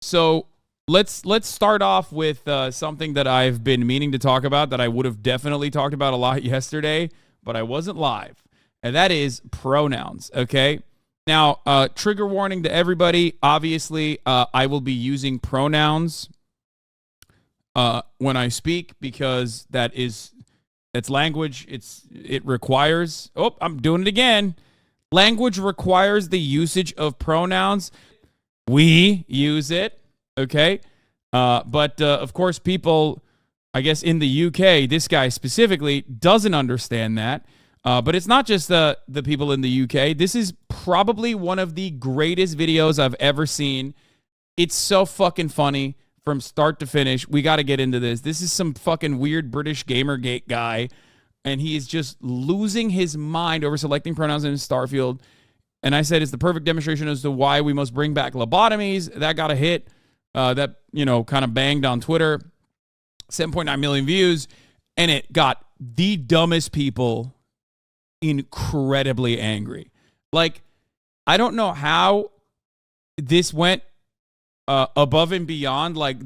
So let's start off with something that I've been meaning to talk about that I would have definitely talked about a lot yesterday, but I wasn't live, and that is pronouns, okay? Now, trigger warning to everybody. Obviously, I will be using pronouns when I speak because it's language. It requires. Oh, I'm doing it again. Language requires the usage of pronouns. We use it, okay? But of course, people, I guess in the UK, this guy specifically doesn't understand that. But it's not just the people in the UK. This is probably one of the greatest videos I've ever seen. It's so fucking funny from start to finish. We got to get into this. This is some fucking weird British Gamergate guy, and he is just losing his mind over selecting pronouns in Starfield. And I said it's the perfect demonstration as to why we must bring back lobotomies. That got a hit. That, kind of banged on Twitter. 7.9 million views. And it got the dumbest people incredibly angry. Like, I don't know how this went above and beyond. Like,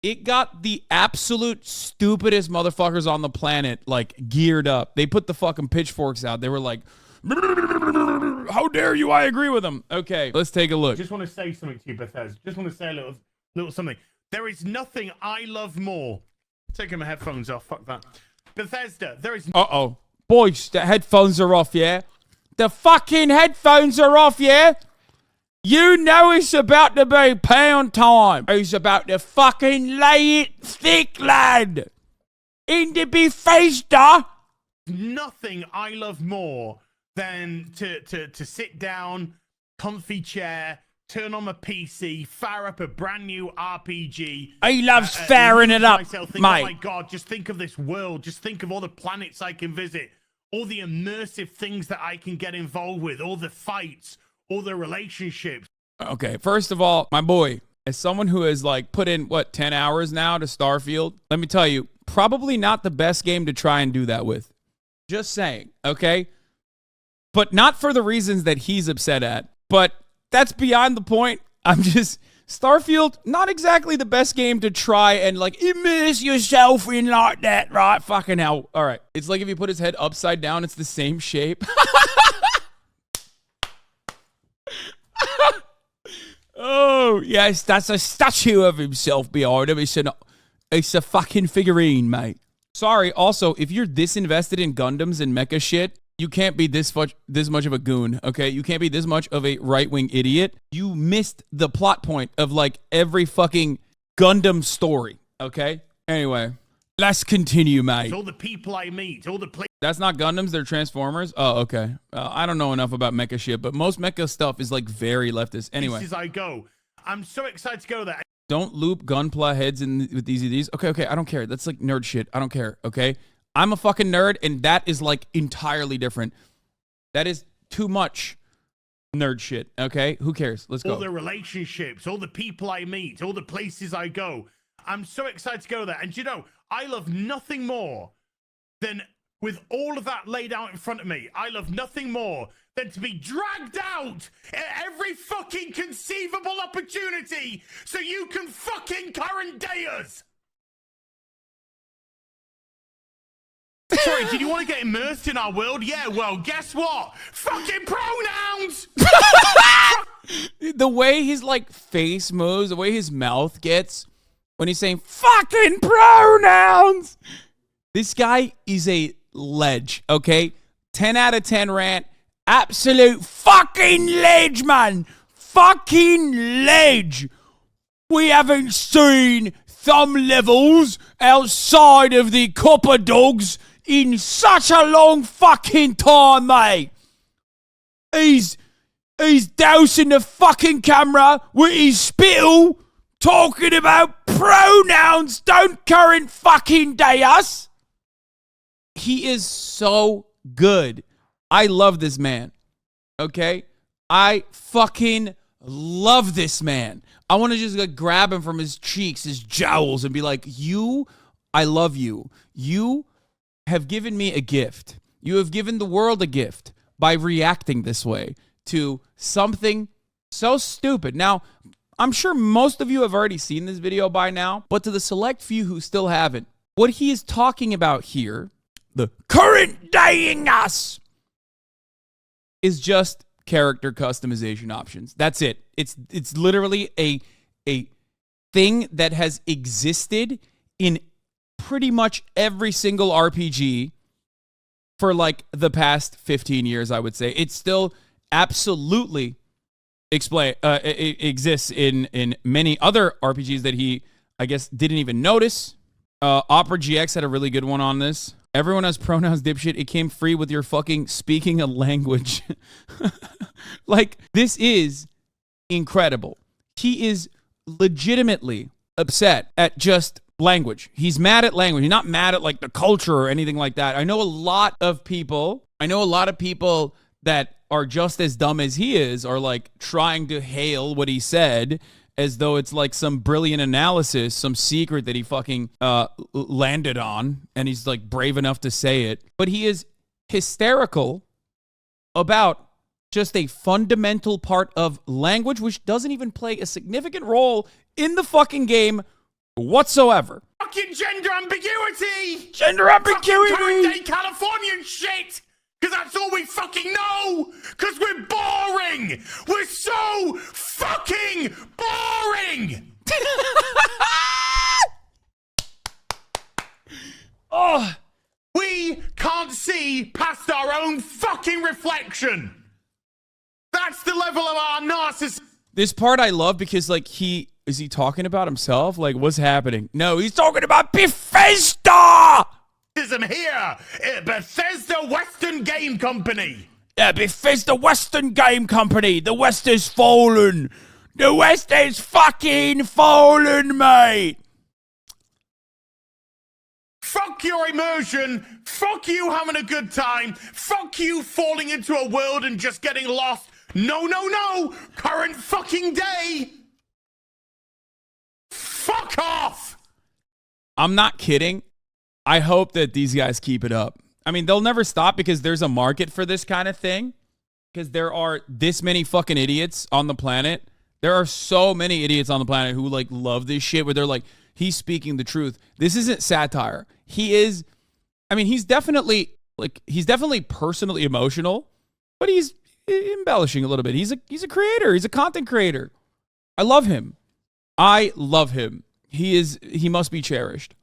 it got the absolute stupidest motherfuckers on the planet, like, geared up. They put the fucking pitchforks out. They were like, how dare you? I agree with them. Okay, let's take a look. Just want to say something to you, Bethesda. Just want to say a little something. There is nothing I love more. Taking my headphones off. Fuck that. Bethesda, there is... Uh-oh. Boys, the headphones are off, yeah? The fucking headphones are off, yeah? You know it's about to be pound time. It's about to fucking lay it thick, lad. In the Bethesda. Nothing I love more than to sit down, comfy chair, turn on my PC, fire up a brand new RPG. He loves firing it up, mate. Oh my God, just think of this world. Just think of all the planets I can visit, all the immersive things that I can get involved with, all the fights, all the relationships. Okay, first of all, my boy, as someone who has put in 10 hours now to Starfield, let me tell you, probably not the best game to try and do that with. Just saying, okay? But not for the reasons that he's upset at. But that's beyond the point. Starfield, not exactly the best game to try and immerse yourself in like that, right? Fucking hell. All right. It's like if you put his head upside down, it's the same shape. Oh, yes, that's a statue of himself behind him. It's a fucking figurine, mate. Sorry, also, if you're this invested in Gundams and mecha shit, you can't be this much of a goon, okay? You can't be this much of a right-wing idiot. You missed the plot point of, every fucking Gundam story, okay? Anyway, let's continue, mate. It's all the people I meet, all the places. That's not Gundams, they're Transformers? Oh, okay. I don't know enough about mecha shit, but most mecha stuff is, very leftist. Anyway. Places I go. I'm so excited to go there. Don't loop Gunpla heads with these of these. Okay, I don't care. That's nerd shit. I don't care, okay? I'm a fucking nerd, and that is entirely different. That is too much nerd shit, okay? Who cares? Let's go. All the relationships, all the people I meet, all the places I go. I'm so excited to go there. And I love nothing more than, with all of that laid out in front of me, I love nothing more than to be dragged out at every fucking conceivable opportunity so you can fucking current day us. Sorry, did you want to get immersed in our world? Yeah, well, guess what? Fucking pronouns! The way his, face moves, the way his mouth gets when he's saying, fucking pronouns! This guy is a ledge, okay? 10 out of 10 rant. Absolute fucking ledge, man! Fucking ledge! We haven't seen thumb levels outside of the copper dogs in such a long fucking time, mate. He's dousing the fucking camera with his spittle, talking about pronouns. Don't current fucking day us. He is so good. I love this man. Okay? I fucking love this man. I want to just grab him from his cheeks, his jowls, and be like, I love you. You have given me a gift. You have given the world a gift by reacting this way to something so stupid. Now, I'm sure most of you have already seen this video by now, but to the select few who still haven't, what he is talking about here, the current day in us, is just character customization options. That's it. It's literally a thing that has existed in pretty much every single RPG for like the past 15 years, I would say. It still absolutely exists in many other RPGs that he, I guess, didn't even notice. Opera GX had a really good one on this. Everyone has pronouns, dipshit. It came free with your fucking speaking a language. Like, this is incredible. He is legitimately upset at just language. He's mad at language. He's not mad at like the culture or anything like that. I know a lot of people that are just as dumb as he is are like trying to hail what he said as though it's like some brilliant analysis, some secret that he fucking landed on, and he's like brave enough to say it. But he is hysterical about just a fundamental part of language, which doesn't even play a significant role in the fucking game whatsoever. Fucking gender ambiguity! Gender ambiguity! Fucking current day Californian shit! Because that's all we fucking know! Because we're boring! We're so fucking boring! Oh, we can't see past our own fucking reflection! That's the level of our narcissism! this part I love because, like, is he talking about himself? Like, what's happening? No, he's talking about Bethesda! Here at Bethesda Western Game Company. Yeah, Bethesda Western Game Company. The West is fallen. The West is fucking fallen, mate. Fuck your immersion. Fuck you having a good time. Fuck you falling into a world and just getting lost. No, no, no. Current fucking day. Fuck off. I'm not kidding. I hope that these guys keep it up. I mean, they'll never stop because there's a market for this kind of thing. Because there are this many fucking idiots on the planet. There are so many idiots on the planet who, like, love this shit where they're like, he's speaking the truth. This isn't satire. He's definitely personally emotional, but he's embellishing a little bit. He's a creator. He's a content creator. I love him. He must be cherished.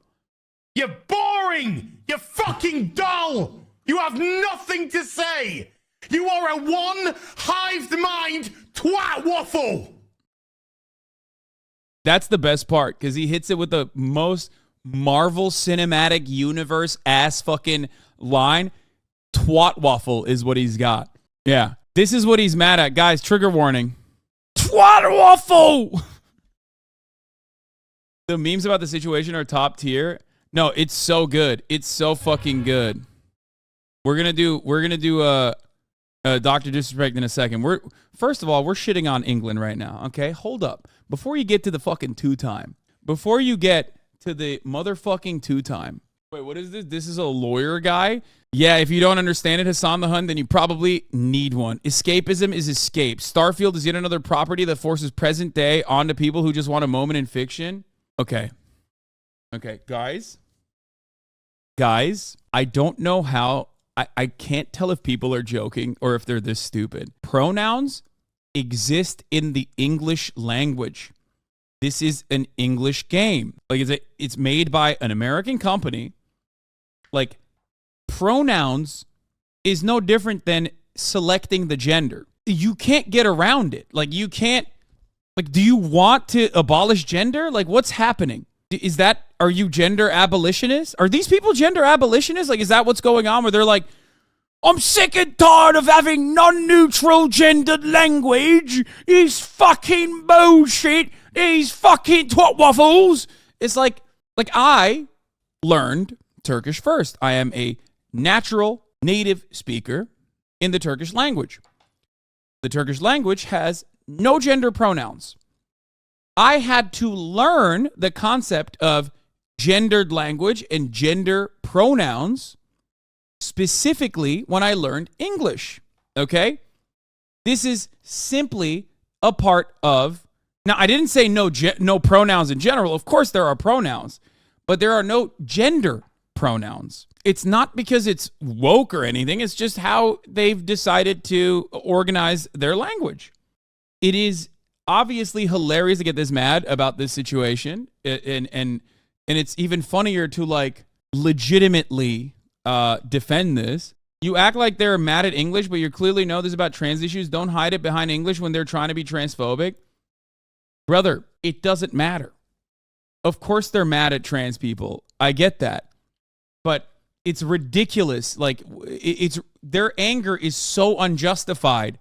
You're boring! You're fucking dull! You have nothing to say! You are a one-hived mind twat waffle! That's the best part, because he hits it with the most Marvel Cinematic Universe ass fucking line. Twat waffle is what he's got. Yeah. This is what he's mad at. Guys, trigger warning. Twat waffle! The memes about the situation are top tier. No, it's so good. It's so fucking good. We're gonna do Dr. Disrespect in a second. First of all, we're shitting on England right now. Okay, hold up. Before you get to the fucking two-time. Before you get to the motherfucking two-time. Wait, what is this? This is a lawyer guy? Yeah, if you don't understand it, Hassan the Hun, then you probably need one. Escapism is escape. Starfield is yet another property that forces present day onto people who just want a moment in fiction. Okay, guys, I don't know how, I can't tell if people are joking or if they're this stupid. Pronouns exist in the English language. This is an English game. Like, it's made by an American company. Like, pronouns is no different than selecting the gender. You can't get around it. Like, you can't, like, do you want to abolish gender? Like, what's happening? Are you gender abolitionists? Are these people gender abolitionists? Like, is that what's going on where they're like, I'm sick and tired of having non-neutral gendered language. He's fucking bullshit. He's fucking twat waffles. It's like I learned Turkish first. I am a natural native speaker in the Turkish language. The Turkish language has no gender pronouns. I had to learn the concept of gendered language and gender pronouns specifically when I learned English, okay? This is simply a part of Now, I didn't say no pronouns in general. Of course, there are pronouns, but there are no gender pronouns. It's not because it's woke or anything. It's just how they've decided to organize their language. It is obviously hilarious to get this mad about this situation, and it's even funnier to like legitimately defend this. You act like they're mad at English, but you clearly know this is about trans issues. Don't hide it behind English when they're trying to be transphobic. Brother, it doesn't matter. Of course they're mad at trans people. I get that. But it's ridiculous. Like, it's their anger is so unjustified.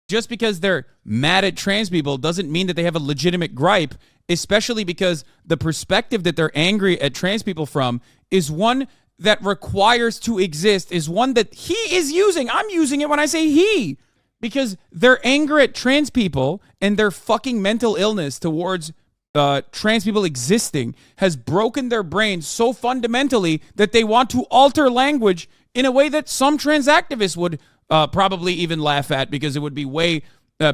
Just because they're mad at trans people doesn't mean that they have a legitimate gripe, especially because the perspective that they're angry at trans people from is one that requires to exist, is one that he is using. I'm using it when I say he. Because their anger at trans people and their fucking mental illness towards trans people existing has broken their brains so fundamentally that they want to alter language in a way that some trans activists would probably even laugh at, because it would be way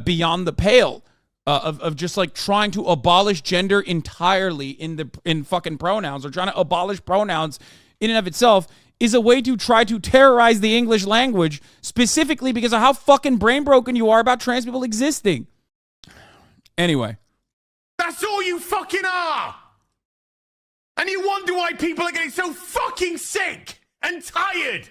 beyond the pale of just like trying to abolish gender entirely in fucking pronouns, or trying to abolish pronouns in and of itself is a way to try to terrorize the English language, specifically because of how fucking brain broken you are about trans people existing. Anyway. That's all you fucking are! And you wonder why people are getting so fucking sick and tired!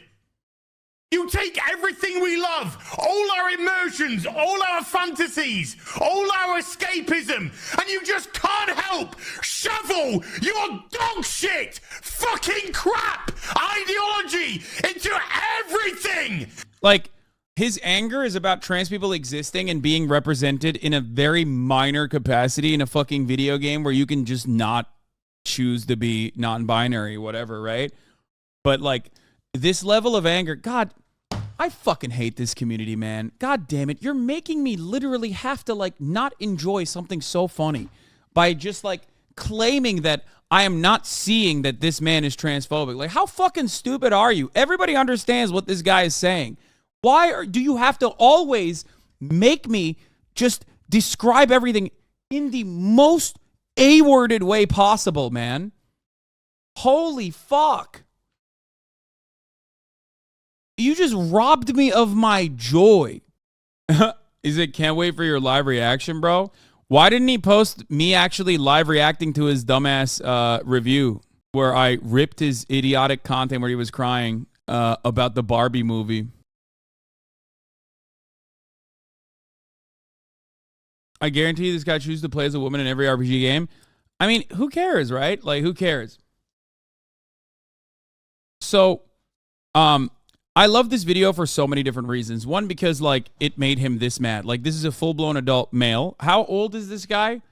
You take everything we love, all our emotions, all our fantasies, all our escapism, and you just can't help shovel your dog shit, fucking crap ideology into everything! Like, his anger is about trans people existing and being represented in a very minor capacity in a fucking video game where you can just not choose to be non-binary, whatever, right? But, like, this level of anger, God, I fucking hate this community, man. God damn it. You're making me literally have to, like, not enjoy something so funny by just, like, claiming that I am not seeing that this man is transphobic. Like, how fucking stupid are you? Everybody understands what this guy is saying. Why do you have to always make me just describe everything in the most A-worded way possible, man? Holy fuck. You just robbed me of my joy. Is it can't wait for your live reaction, bro? Why didn't he post me actually live reacting to his dumbass review where I ripped his idiotic content where he was crying about the Barbie movie? I guarantee this guy chooses to play as a woman in every RPG game. I mean, who cares, right? Like, who cares? So, I love this video for so many different reasons. One, because, like, it made him this mad. Like, this is a full-blown adult male. How old is this guy?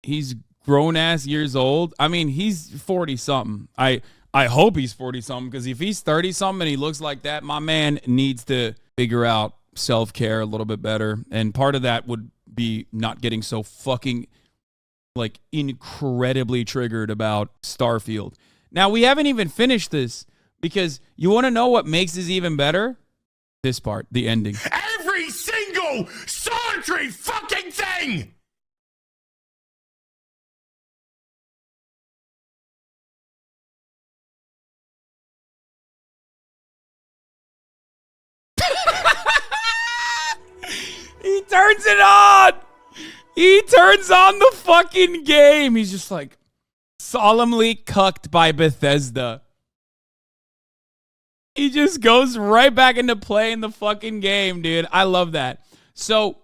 He's grown-ass years old. I mean, he's 40-something. I hope he's 40-something, because if he's 30-something and he looks like that, my man needs to figure out self-care a little bit better. And part of that would be not getting so fucking, like, incredibly triggered about Starfield. Now, we haven't even finished this, because you want to know what makes this even better? This part, the ending. Every single solitary fucking thing! He turns it on! He turns on the fucking game! He's just like, solemnly cucked by Bethesda. He just goes right back into playing the fucking game, dude. I love that. So,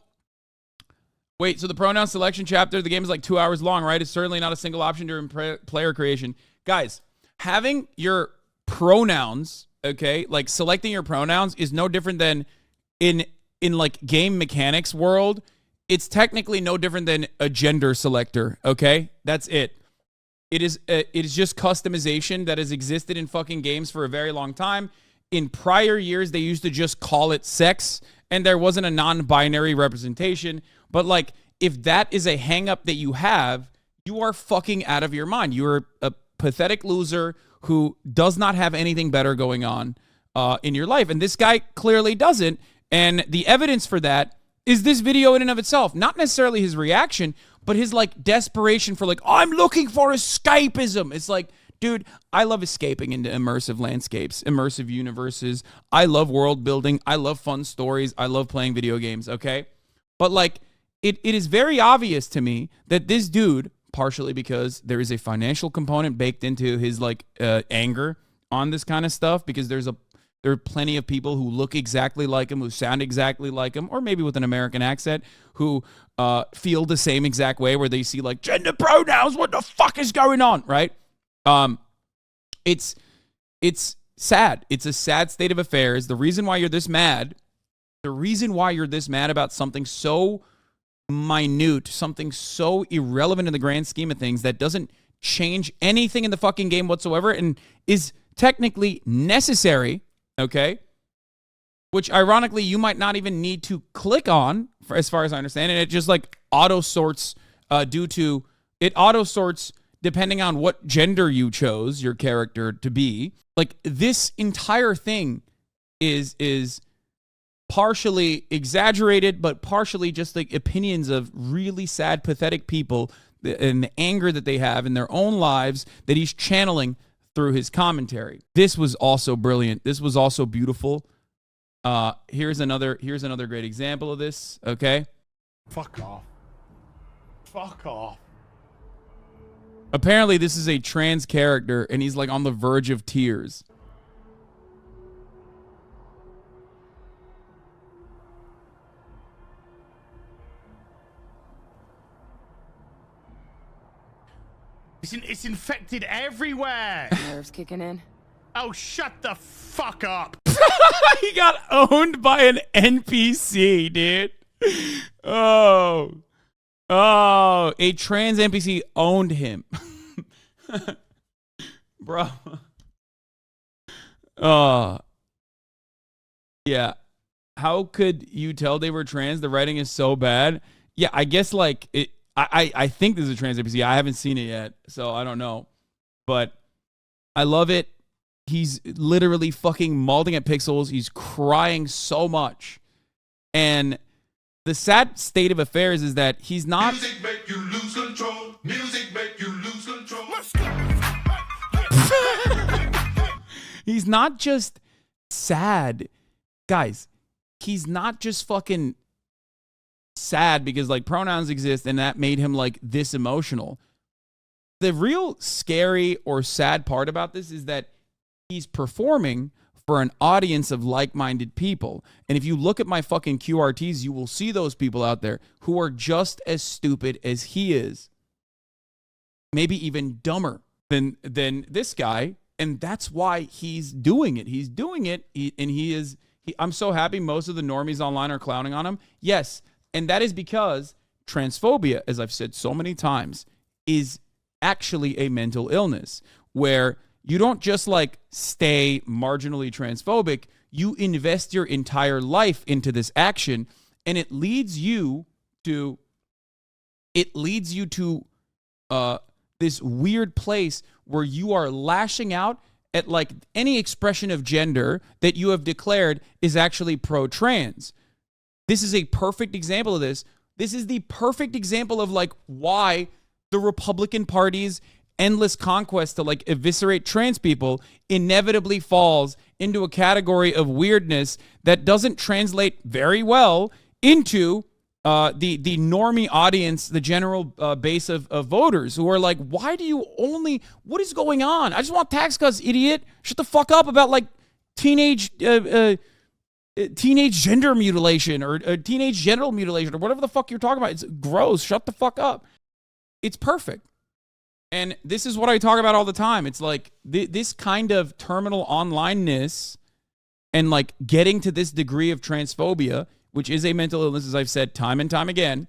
wait, so the pronoun selection chapter, the game is like 2 hours long, right? It's certainly not a single option during player creation. Guys, having your pronouns, okay, like selecting your pronouns is no different than in like game mechanics world. It's technically no different than a gender selector, okay? That's it. It is just customization that has existed in fucking games for a very long time. In prior years, they used to just call it sex, and there wasn't a non-binary representation. But, like, if that is a hang-up that you have, you are fucking out of your mind. You're a pathetic loser who does not have anything better going on in your life. And this guy clearly doesn't. And the evidence for that is this video in and of itself. Not necessarily his reaction, but his like desperation for like, I'm looking for escapism. It's like, dude, I love escaping into immersive landscapes, immersive universes. I love world building. I love fun stories. I love playing video games, okay? But like, it is very obvious to me that this dude, partially because there is a financial component baked into his like anger on this kind of stuff, because there are plenty of people who look exactly like him, who sound exactly like him, or maybe with an American accent, who feel the same exact way, where they see like gender pronouns, what the fuck is going on, right? It's sad. It's a sad state of affairs. The reason why you're this mad about something so minute, something so irrelevant in the grand scheme of things that doesn't change anything in the fucking game whatsoever and is technically necessary, okay? Which ironically you might not even need to click on, as far as I understand, and it just like auto sorts depending on what gender you chose your character to be. Like, this entire thing is partially exaggerated, but partially just like opinions of really sad, pathetic people and the anger that they have in their own lives that he's channeling through his commentary. This was also brilliant. This was also beautiful. Here's another great example of this, okay? Fuck off. Fuck off. Apparently, this is a trans character, and he's like on the verge of tears. It's infected everywhere. Nerves kicking in. Oh, shut the fuck up. He got owned by an NPC, dude. Oh, a trans NPC owned him. Bro. Yeah. How could you tell they were trans? The writing is so bad. Yeah, I guess like it. I think this is a trans NPC. I haven't seen it yet, so I don't know. But I love it. He's literally fucking mauling at pixels. He's crying so much. And the sad state of affairs is that he's not... Music make you lose control. Music make you lose control. He's not just sad. Guys, he's not just fucking sad because like pronouns exist and that made him like this emotional. The real scary or sad part about this is that he's performing for an audience of like-minded people. And if you look at my fucking QRTs, you will see those people out there who are just as stupid as he is. Maybe even dumber than this guy. And that's why he's doing it. He's doing it. I'm so happy most of the normies online are clowning on him. Yes. And that is because transphobia, as I've said so many times, is actually a mental illness where you don't just like stay marginally transphobic, you invest your entire life into this action, and it leads you to this weird place where you are lashing out at like any expression of gender that you have declared is actually pro-trans. This is a perfect example of this. This is the perfect example of like why the Republican Party's endless conquest to like eviscerate trans people inevitably falls into a category of weirdness that doesn't translate very well into the normie audience, the general base of voters who are like, why do you only, what is going on? I just want tax cuts, idiot. Shut the fuck up about like teenage gender mutilation or teenage genital mutilation or whatever the fuck you're talking about. It's gross. Shut the fuck up. It's perfect. And this is what I talk about all the time. It's like this kind of terminal onlineness and like getting to this degree of transphobia, which is a mental illness, as I've said time and time again,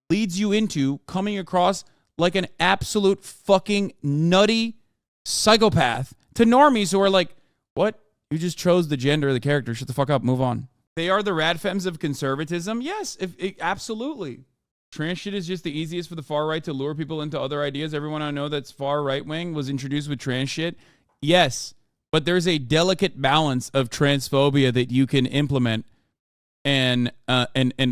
leads you into coming across like an absolute fucking nutty psychopath to normies who are like, what? You just chose the gender of the character. Shut the fuck up. Move on. They are the radfems of conservatism. Yes, absolutely. Trans shit is just the easiest for the far right to lure people into other ideas. Everyone I know that's far right wing was introduced with trans shit. Yes, but there's a delicate balance of transphobia that you can implement and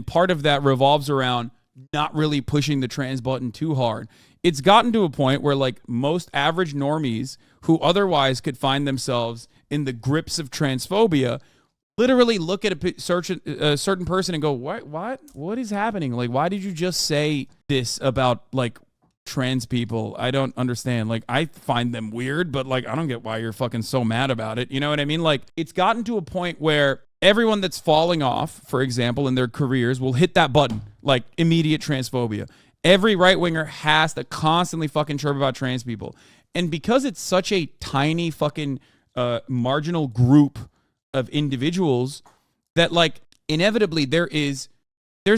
part of that revolves around not really pushing the trans button too hard. It's gotten to a point where like most average normies who otherwise could find themselves in the grips of transphobia literally look at a certain person and go, what is happening? Like, why did you just say this about like trans people? I don't understand. Like, I find them weird, but like, I don't get why you're fucking so mad about it. You know what I mean? Like, it's gotten to a point where everyone that's falling off, for example, in their careers will hit that button, like immediate transphobia. Every right-winger has to constantly fucking chirp about trans people. And because it's such a tiny fucking marginal group of individuals that like inevitably there's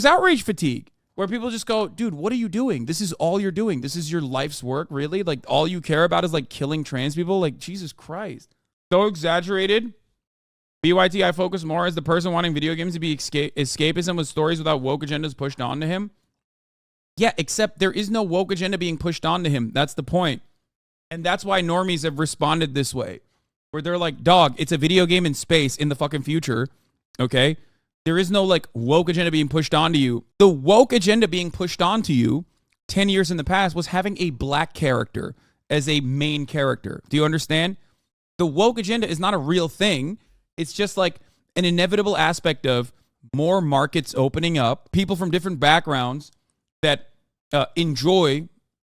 outrage fatigue where people just go, dude, what are you doing? This is all you're doing. This is your life's work, really? Like all you care about is like killing trans people? Like Jesus Christ. So exaggerated. BYT, I focus more as the person wanting video games to be escapism with stories without woke agendas pushed onto him. Yeah, except there is no woke agenda being pushed onto him. That's the point. And that's why normies have responded this way. Where they're like, dog, it's a video game in space in the fucking future. Okay? There is no like woke agenda being pushed onto you. The woke agenda being pushed onto you 10 years in the past was having a black character as a main character. Do you understand? The woke agenda is not a real thing. It's just like an inevitable aspect of more markets opening up, people from different backgrounds that enjoy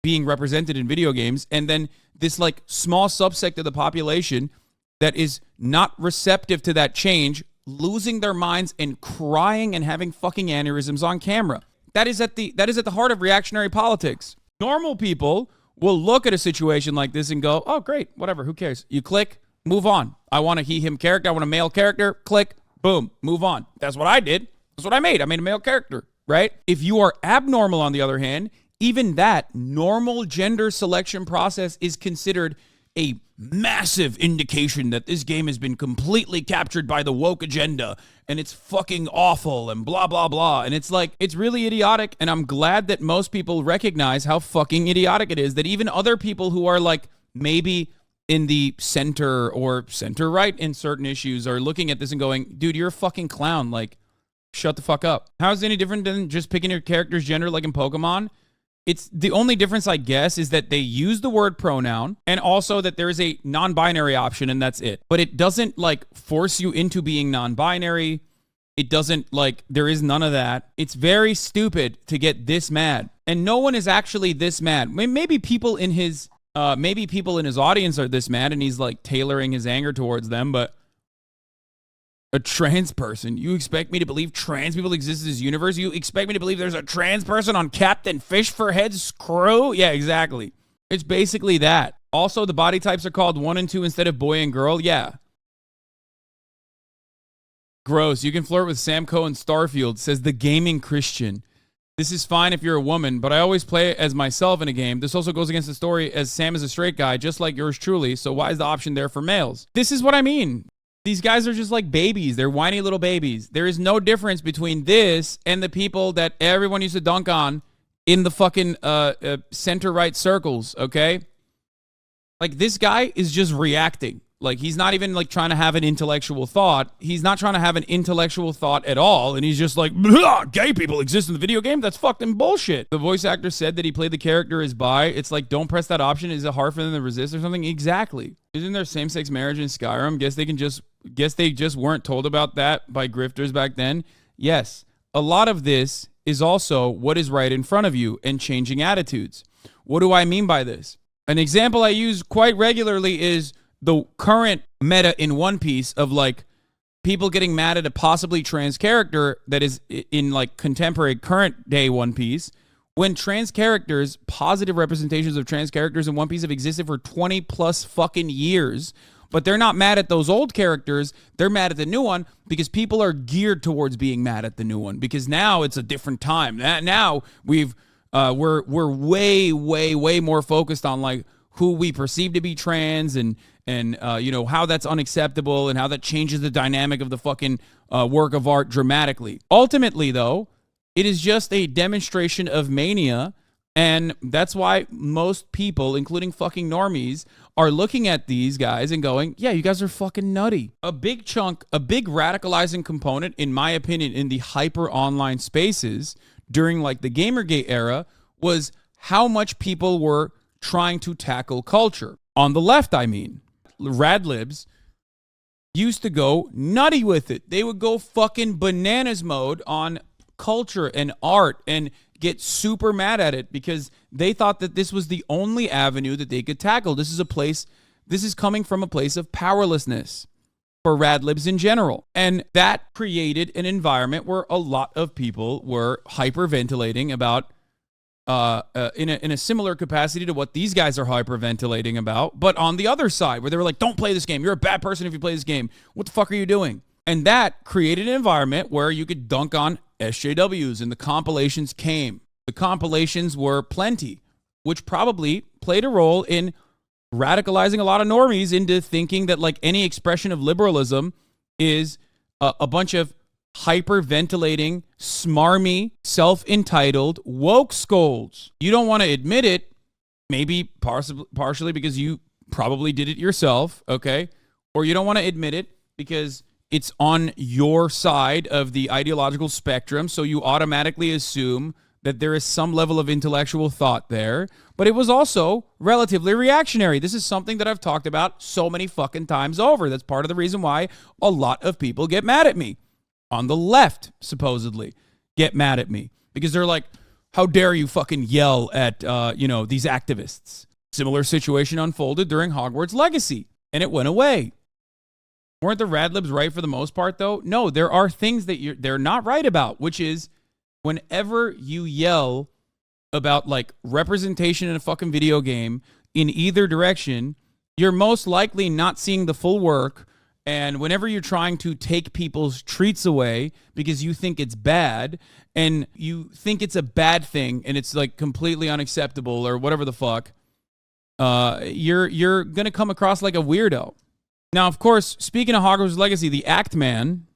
being represented in video games, and then this like small subsect of the population that is not receptive to that change, losing their minds and crying and having fucking aneurysms on camera. That is at the heart of reactionary politics. Normal people will look at a situation like this and go, oh, great, whatever, who cares? You click, move on. I want a he, him character. I want a male character. Click, boom, move on. That's what I did. That's what I made. I made a male character, right? If you are abnormal, on the other hand, even that normal gender selection process is considered a massive indication that this game has been completely captured by the woke agenda and it's fucking awful and blah, blah, blah. And it's like, it's really idiotic. And I'm glad that most people recognize how fucking idiotic it is, that even other people who are like maybe in the center or center right in certain issues are looking at this and going, dude, you're a fucking clown. Like, shut the fuck up. How is it any different than just picking your character's gender like in Pokemon? It's the only difference, I guess, is that they use the word pronoun and also that there is a non-binary option and that's it. But it doesn't like force you into being non-binary. It doesn't like, there is none of that. It's very stupid to get this mad. And no one is actually this mad. Maybe people in his audience are this mad and he's like tailoring his anger towards them, but a trans person? You expect me to believe trans people exist in this universe? You expect me to believe there's a trans person on Captain Fishforhead's crew? Yeah, exactly. It's basically that. Also, the body types are called 1 and 2 instead of boy and girl. Yeah. Gross. You can flirt with Sam Coe in Starfield, says the gaming Christian. This is fine if you're a woman, but I always play as myself in a game. This also goes against the story as Sam is a straight guy, just like yours truly. So why is the option there for males? This is what I mean. These guys are just like babies. They're whiny little babies. There is no difference between this and the people that everyone used to dunk on in the fucking center-right circles, okay? Like, this guy is just reacting. Like, he's not even, like, trying to have an intellectual thought. He's not trying to have an intellectual thought at all, and he's just like, gay people exist in the video game? That's fucking bullshit. The voice actor said that he played the character as bi. It's like, don't press that option. Is it hard for them to resist or something? Exactly. Isn't there same-sex marriage in Skyrim? Guess they just weren't told about that by grifters back then. Yes. A lot of this is also what is right in front of you and changing attitudes. What do I mean by this? An example I use quite regularly is the current meta in One Piece of like people getting mad at a possibly trans character that is in like contemporary current day One Piece, when trans characters, positive representations of trans characters in One Piece have existed for 20 plus fucking years, but they're not mad at those old characters. They're mad at the new one because people are geared towards being mad at the new one because now it's a different time. Now we're way more focused on like who we perceive to be trans and you know, how that's unacceptable and how that changes the dynamic of the fucking work of art dramatically. Ultimately, though, it is just a demonstration of mania And that's why most people, including fucking normies, are looking at these guys and going, yeah, you guys are fucking nutty. A big radicalizing component, in my opinion, in the hyper online spaces during like the Gamergate era was how much people were trying to tackle culture. On the left, I mean. Radlibs used to go nutty with it. They would go fucking bananas mode on culture and art and get super mad at it because they thought that this was the only avenue that they could tackle. This is coming from a place of powerlessness for radlibs in general. And that created an environment where a lot of people were hyperventilating about in a similar capacity to what these guys are hyperventilating about, but on the other side, where they were like, don't play this game. You're a bad person if you play this game. What the fuck are you doing? And that created an environment where you could dunk on SJWs, and the compilations came. The compilations were plenty, which probably played a role in radicalizing a lot of normies into thinking that like any expression of liberalism is a bunch of hyperventilating, smarmy, self-entitled woke scolds. You don't want to admit it, maybe partially because you probably did it yourself, okay? Or you don't want to admit it because it's on your side of the ideological spectrum, so you automatically assume that there is some level of intellectual thought there, but it was also relatively reactionary. This is something that I've talked about so many fucking times over. That's part of the reason why a lot of people get mad at me. On the left, supposedly, get mad at me because they're like, how dare you fucking yell at, these activists? Similar situation unfolded during Hogwarts Legacy, and it went away. Weren't the radlibs right for the most part, though? No, there are things that they're not right about, which is whenever you yell about, like, representation in a fucking video game in either direction, you're most likely not seeing the full work. And whenever you're trying to take people's treats away because you think it's bad and you think it's a bad thing and it's like completely unacceptable or whatever the fuck, you're going to come across like a weirdo. Now, of course, speaking of Hogwarts Legacy, the Act Man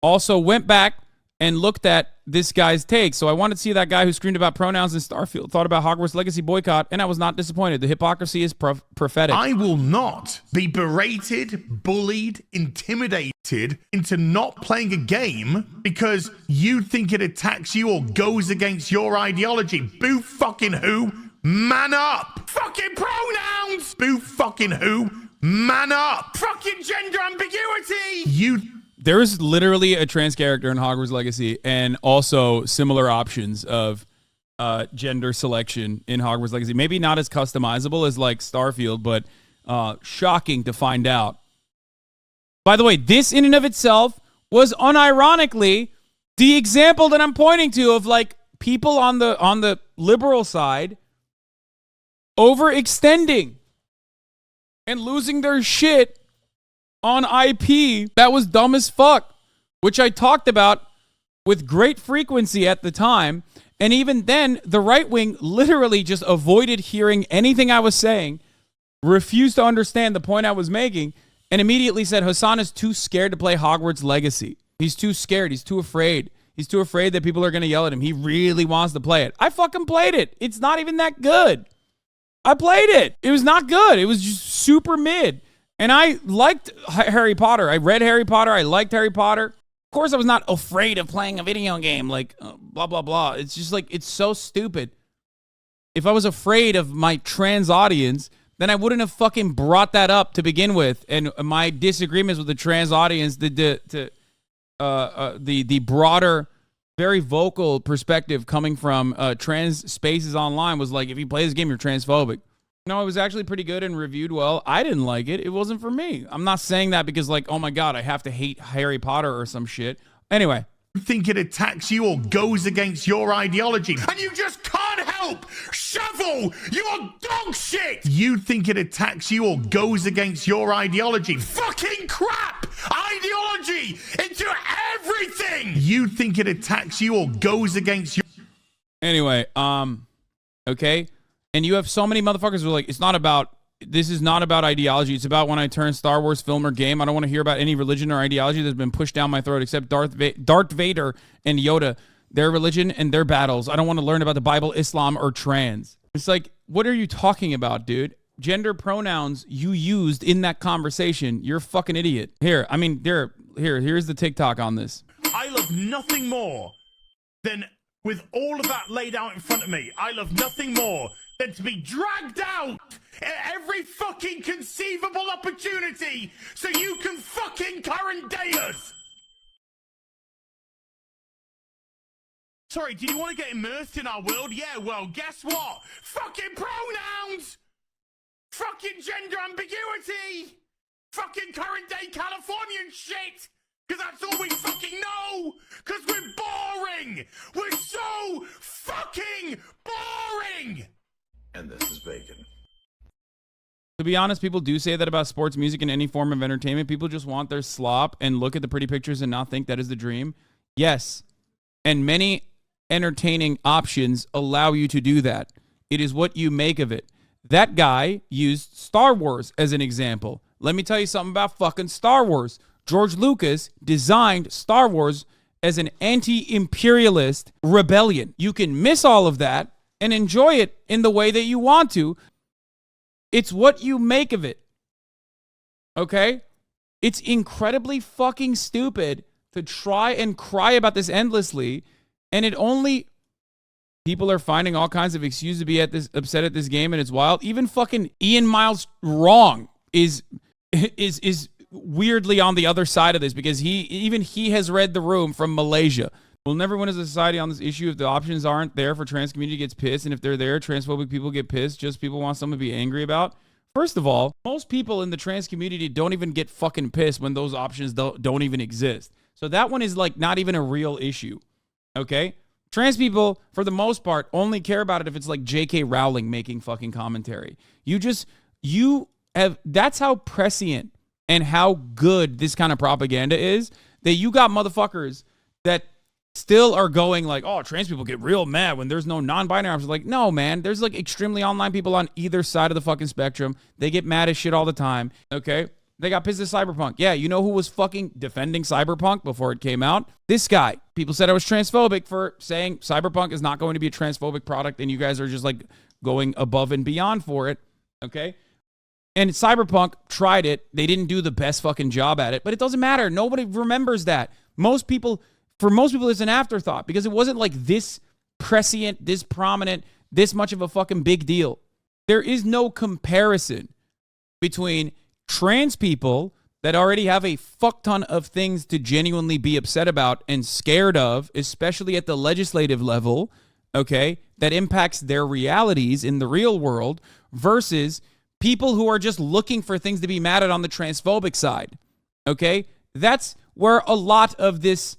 also went back and looked at this guy's take. So I wanted to see that guy who screamed about pronouns in Starfield thought about Hogwarts Legacy boycott, and I was not disappointed. The hypocrisy is prophetic. I will not be berated, bullied, intimidated into not playing a game because you think it attacks you or goes against your ideology. Boo fucking who? Man up! Fucking pronouns! Boo fucking who? Man up! Fucking gender ambiguity! There is literally a trans character in Hogwarts Legacy and also similar options of gender selection in Hogwarts Legacy. Maybe not as customizable as like Starfield, but shocking to find out. By the way, this in and of itself was unironically the example that I'm pointing to of like people on the liberal side overextending and losing their shit on IP that was dumb as fuck, which I talked about with great frequency at the time. And even then, the right wing literally just avoided hearing anything I was saying, refused to understand the point I was making, and immediately said Hassan is too scared to play Hogwarts Legacy. He's too scared. He's too afraid. He's too afraid that people are going to yell at him. He really wants to play it. I fucking played it. It's not even that good. I played it. It was not good. It was just super mid. And I liked Harry Potter. I read Harry Potter. I liked Harry Potter. Of course, I was not afraid of playing a video game, like blah, blah, blah. It's just like, it's so stupid. If I was afraid of my trans audience, then I wouldn't have fucking brought that up to begin with. And my disagreements with the trans audience, the broader, very vocal perspective coming from trans spaces online was like, if you play this game, you're transphobic. No, it was actually pretty good and reviewed well. I didn't like it. It wasn't for me. I'm not saying that because like, oh my God, I have to hate Harry Potter or some shit. Anyway. You think it attacks you or goes against your ideology. And you just can't help. Shovel, you are dog shit. You think it attacks you or goes against your ideology. Fucking crap. Ideology into everything. You think it attacks you or goes against your... Anyway, okay. And you have so many motherfuckers who are like, this is not about ideology. It's about when I turn Star Wars film or game. I don't want to hear about any religion or ideology that's been pushed down my throat except Darth Vader and Yoda. their religion and their battles. I don't want to learn about the Bible, Islam, or trans. It's like, what are you talking about, dude? Gender pronouns you used in that conversation. You're a fucking idiot. Here's the TikTok on this. I love nothing more than, with all of that laid out in front of me, I love nothing more than to be dragged out at every fucking conceivable opportunity so you can fucking current date us. Sorry, do you want to get immersed in our world? Yeah, well, guess what? Fucking pronouns! Fucking gender ambiguity! Fucking current day Californian shit! Because that's all we fucking know! Because we're boring! We're so fucking boring! And this is bacon. To be honest, people do say that about sports, music, and any form of entertainment. People just want their slop and look at the pretty pictures and not think that is the dream. Yes. And many entertaining options allow you to do that. It is what you make of it. That guy used Star Wars as an example. Let me tell you something about fucking Star Wars. George Lucas designed Star Wars as an anti-imperialist rebellion. You can miss all of that and enjoy it in the way that you want to. It's what you make of it. Okay? It's incredibly fucking stupid to try and cry about this endlessly, and it only... People are finding all kinds of excuses to be upset at this game, and it's wild. Even fucking Ian Miles Wrong is weirdly on the other side of this, because he has read The Room from Malaysia. We'll never win as a society on this issue if the options aren't there for trans community gets pissed, and if they're there, transphobic people get pissed. Just people want something to be angry about. First of all, most people in the trans community don't even get fucking pissed when those options don't even exist. So that one is like not even a real issue. Okay? Trans people, for the most part, only care about it if it's like J.K. Rowling making fucking commentary. That's how prescient and how good this kind of propaganda is, that you got motherfuckers that still are going like, oh, trans people get real mad when there's no non-binary options. Like, no, man, there's like extremely online people on either side of the fucking spectrum. They get mad as shit all the time, okay? They got pissed at Cyberpunk. Yeah, you know who was fucking defending Cyberpunk before it came out? This guy. People said I was transphobic for saying Cyberpunk is not going to be a transphobic product, and you guys are just like going above and beyond for it, okay? And Cyberpunk tried it. They didn't do the best fucking job at it, but it doesn't matter. Nobody remembers that. For most people, it's an afterthought because it wasn't like this prescient, this prominent, this much of a fucking big deal. There is no comparison between trans people that already have a fuck ton of things to genuinely be upset about and scared of, especially at the legislative level, okay, that impacts their realities in the real world, versus people who are just looking for things to be mad at on the transphobic side, okay? That's where a lot of this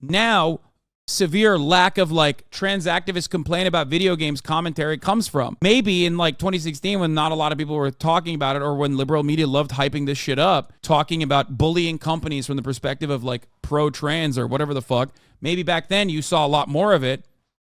now severe lack of like trans activists complain about video games commentary comes from. Maybe in like 2016 when not a lot of people were talking about it, or when liberal media loved hyping this shit up, talking about bullying companies from the perspective of like pro-trans or whatever the fuck. Maybe back then you saw a lot more of it,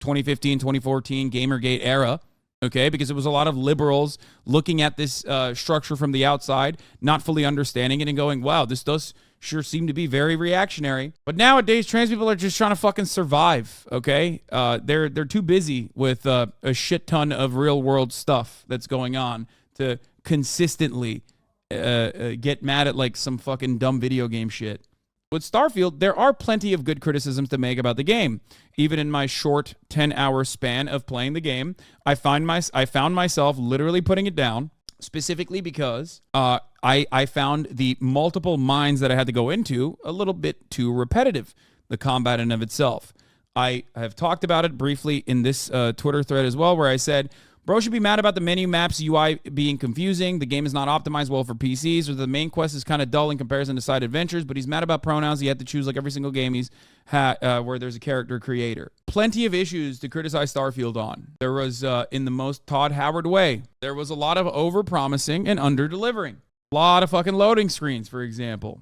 2015, 2014, Gamergate era, okay? Because it was a lot of liberals looking at this structure from the outside, not fully understanding it and going, wow, this does sure seem to be very reactionary. But nowadays, trans people are just trying to fucking survive, okay? They're too busy with a shit ton of real world stuff that's going on to consistently get mad at like some fucking dumb video game shit. With Starfield, there are plenty of good criticisms to make about the game. Even in my short 10-hour span of playing the game, I found myself literally putting it down, specifically because I found the multiple mines that I had to go into a little bit too repetitive, the combat in of itself. I have talked about it briefly in this Twitter thread as well, where I said, bro should be mad about the menu maps UI being confusing. The game is not optimized well for PCs, or the main quest is kind of dull in comparison to side adventures, but he's mad about pronouns. He had to choose like every single game he's where there's a character creator. Plenty of issues to criticize Starfield on. There was, in the most Todd Howard way, there was a lot of over-promising and under-delivering. A lot of fucking loading screens, for example.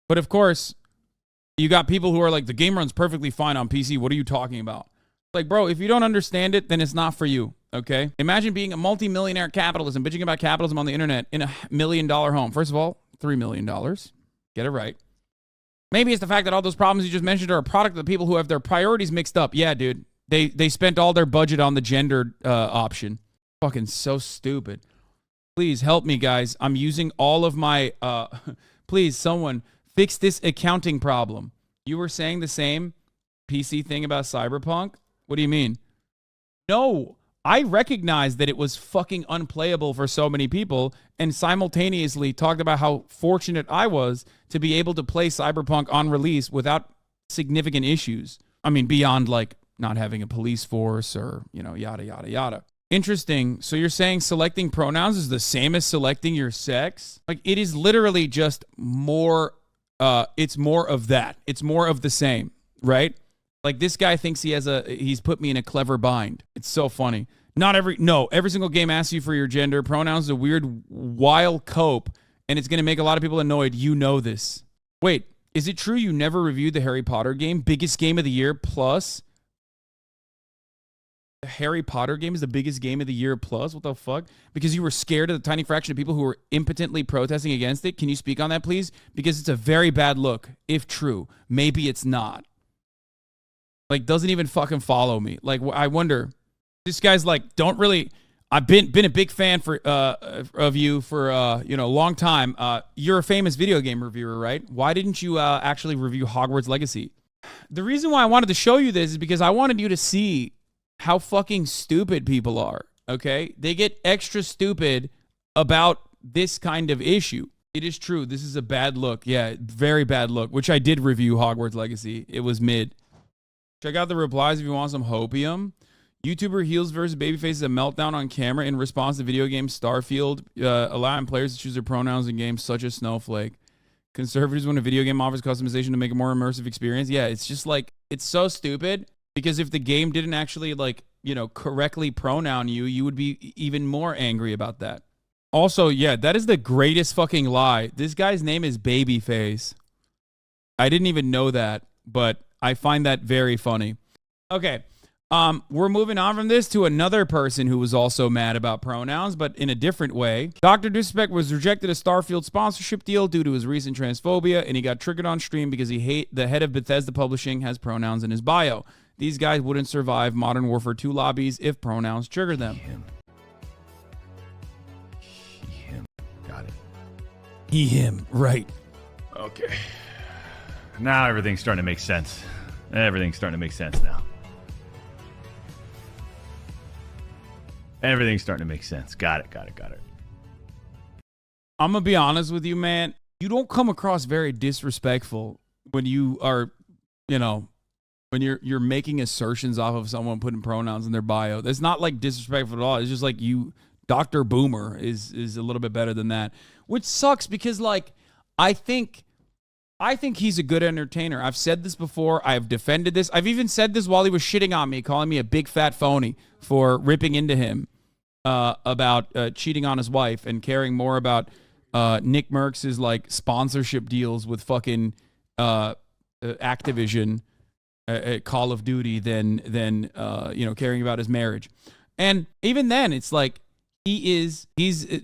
But of course, you got people who are like, the game runs perfectly fine on PC. What are you talking about? Like, bro, if you don't understand it, then it's not for you. Okay? Imagine being a multi-millionaire capitalist and bitching about capitalism on the internet in $1 million home. First of all, $3 million. Get it right. Maybe it's the fact that all those problems you just mentioned are a product of the people who have their priorities mixed up. Yeah, dude. They spent all their budget on the gender option. Fucking so stupid. Please help me, guys. I'm using all of my... please, someone, fix this accounting problem. You were saying the same PC thing about Cyberpunk? What do you mean? No, I recognize that it was fucking unplayable for so many people and simultaneously talked about how fortunate I was to be able to play Cyberpunk on release without significant issues. I mean, beyond like not having a police force or, you know, yada, yada, yada. Interesting. So you're saying selecting pronouns is the same as selecting your sex? Like, it is literally just more, it's more of that. It's more of the same, right? Like, this guy thinks he's put me in a clever bind. It's so funny. Every single game asks you for your gender. Pronouns is a weird, wild cope, and it's going to make a lot of people annoyed. You know this. Wait, is it true you never reviewed the Harry Potter game? Biggest game of the year plus? The Harry Potter game is the biggest game of the year plus? What the fuck? Because you were scared of the tiny fraction of people who were impotently protesting against it? Can you speak on that, please? Because it's a very bad look, if true. Maybe it's not. Like, doesn't even fucking follow me. Like, I wonder. This guy's like, don't really... I've been a big fan of you for a long time. You're a famous video game reviewer, right? Why didn't you actually review Hogwarts Legacy? The reason why I wanted to show you this is because I wanted you to see how fucking stupid people are, okay? They get extra stupid about this kind of issue. It is true. This is a bad look. Yeah, very bad look, which I did review Hogwarts Legacy. It was mid. Check out the replies if you want some hopium. YouTuber heels versus babyface a meltdown on camera in response to video game Starfield, allowing players to choose their pronouns in games such as Snowflake. Conservatives when a video game offers customization to make a more immersive experience. Yeah, it's just like, it's so stupid. Because if the game didn't actually, like, correctly pronoun you, you would be even more angry about that. Also, yeah, that is the greatest fucking lie. This guy's name is Babyface. I didn't even know that, but I find that very funny. Okay, we're moving on from this to another person who was also mad about pronouns, but in a different way. Dr. Disrespect was rejected a Starfield sponsorship deal due to his recent transphobia, and he got triggered on stream because the head of Bethesda Publishing has pronouns in his bio. These guys wouldn't survive Modern Warfare 2 lobbies if pronouns trigger them. Him. Got it. He, him. Right. Okay. Now everything's starting to make sense. Everything's starting to make sense now. Everything's starting to make sense. Got it. I'm going to be honest with you, man. You don't come across very disrespectful when you are, when you're making assertions off of someone putting pronouns in their bio. That's not like disrespectful at all. It's just like you, Dr. Boomer is a little bit better than that, which sucks because like, I think he's a good entertainer. I've said this before. I've defended this. I've even said this while he was shitting on me, calling me a big fat phony for ripping into him about cheating on his wife and caring more about Nick Merckx's like sponsorship deals with fucking Activision. Call of Duty than caring about his marriage. And even then it's like he's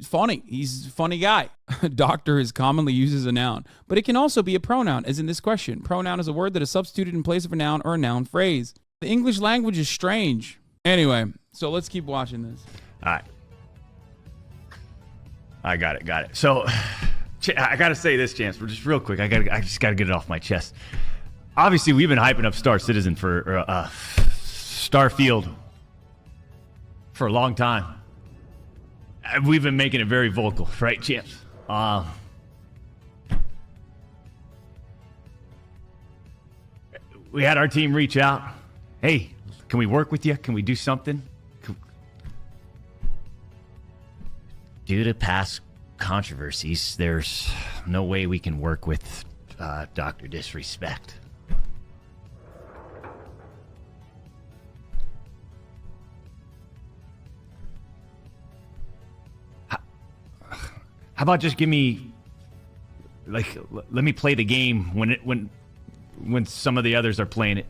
funny. He's a funny guy. Doctor is commonly used as a noun, but it can also be a pronoun, as in this question. Pronoun is a word that is substituted in place of a noun or a noun phrase. The English language is strange. Anyway, so let's keep watching this. All right. I got it. So I got to say this, Chance, for just real quick. I just got to get it off my chest. Obviously, we've been hyping up Star Citizen for Starfield for a long time. We've been making it very vocal, right, champs? We had our team reach out. Hey, can we work with you? Can we do something? Due to past controversies, there's no way we can work with Dr. Disrespect. How about just give me, like, let me play the game when some of the others are playing it.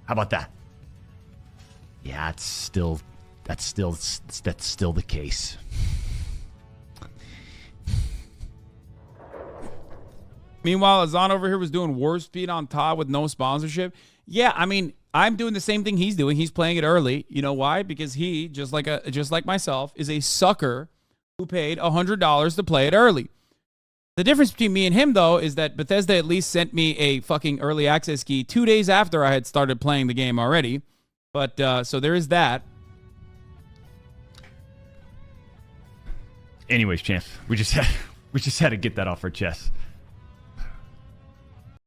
How about that? Yeah, that's still the case. Meanwhile, Azan over here was doing Warp Speed on Todd with no sponsorship. Yeah, I mean, I'm doing the same thing he's doing. He's playing it early. You know why? Because he, just like myself, is a sucker who paid $100 to play it early. The difference between me and him, though, is that Bethesda at least sent me a fucking early access key 2 days after I had started playing the game already. But, so there is that. Anyways, champ, we just had to get that off our chest.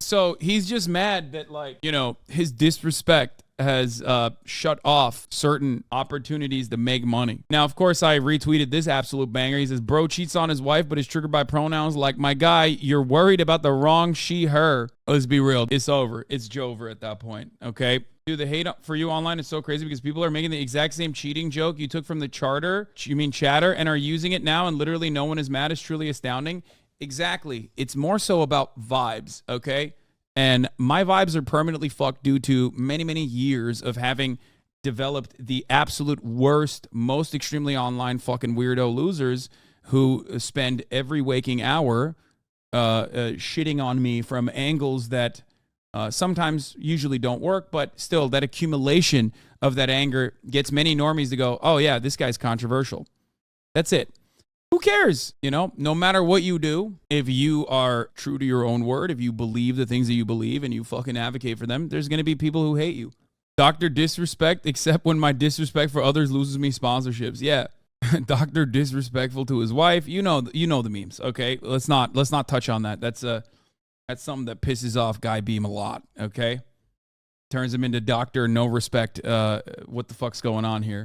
So he's just mad that, like, you know, his disrespect has shut off certain opportunities to make money. Now, of course, I retweeted this absolute banger. He says, bro cheats on his wife, but is triggered by pronouns. Like, my guy, you're worried about the wrong she, her. Let's be real. It's over. It's Jover at that point, okay? Dude, the hate for you online is so crazy because people are making the exact same cheating joke you took from the chatter, and are using it now, and literally no one is mad. It's truly astounding. Exactly. It's more so about vibes, okay? And my vibes are permanently fucked due to many, many years of having developed the absolute worst, most extremely online fucking weirdo losers who spend every waking hour shitting on me from angles that sometimes usually don't work, but still that accumulation of that anger gets many normies to go, oh yeah, this guy's controversial. That's it. Who cares? You know, no matter what you do, if you are true to your own word, if you believe the things that you believe and you fucking advocate for them, there's going to be people who hate you. Dr. Disrespect, except when my disrespect for others loses me sponsorships. Yeah. Dr. Disrespectful to his wife. You know the memes, okay? Let's not touch on that. That's something that pisses off Guy Beam a lot, okay? Turns him into Dr. No Respect. What the fuck's going on here?